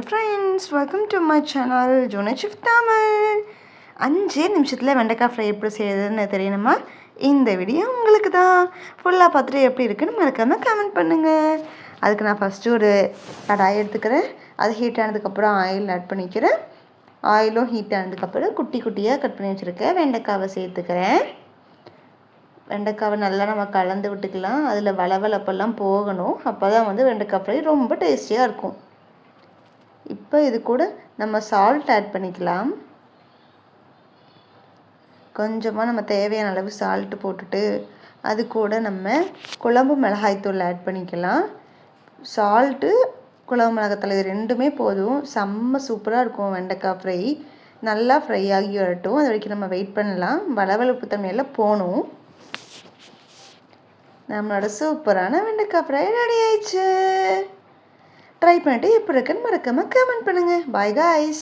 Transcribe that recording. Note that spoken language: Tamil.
Hello friends, welcome to my channel junior chef Tamil. 5 நிமிஷத்தில் வெண்டைக்காய் ஃப்ரை எப்படி செய்யுதுன்னு தெரியணுமா? இந்த வீடியோ உங்களுக்கு தான். ஃபுல்லாக பார்த்துட்டு எப்படி இருக்குன்னு மறக்காமல் கமெண்ட் பண்ணுங்கள். அதுக்கு நான் ஃபஸ்ட்டு ஒரு கடாய் எடுத்துக்கிறேன். அது ஹீட் ஆனதுக்கப்புறம் ஆயில் ஆட் பண்ணிக்கிறேன். ஆயிலும் ஹீட் ஆனதுக்கப்புறம் குட்டி குட்டியாக கட் பண்ணி வச்சுருக்கேன் வெண்டைக்காவை சேர்த்துக்கிறேன். வெண்டைக்காவை நல்லா நம்ம கலந்து விட்டுக்கலாம். அதில் வளவளப்பெல்லாம் போகணும். அப்போ தான் வெண்டைக்காய் ஃப்ரை ரொம்ப டேஸ்டியாக இருக்கும். இப்போ இது கூட நம்ம சால்ட் ஆட் பண்ணிக்கலாம். கொஞ்சமாக நம்ம தேவையான அளவு சால்ட்டு போட்டுட்டு அது கூட நம்ம குழம்பு மிளகாய்த்தூள் ஆட் பண்ணிக்கலாம். சால்ட்டு, குழம்பு மிளகாய்த்தூள் இது ரெண்டுமே போதும். செம்ம சூப்பராக இருக்கும் வெண்டைக்காய் ஃப்ரை. நல்லா ஃப்ரை ஆகி வரட்டும். அது வரைக்கும் நம்ம வெயிட் பண்ணலாம். வளவளப்பு தன்மையெல்லாம் போகணும். நம்மளோட சூப்பரான வெண்டைக்காய் ஃப்ரை ரெடி ஆயிடுச்சு. ட்ரை பண்ணிவிட்டு எப்படி இருக்குன்னு மறக்காமல் கமெண்ட் பண்ணுங்கள். Bye guys.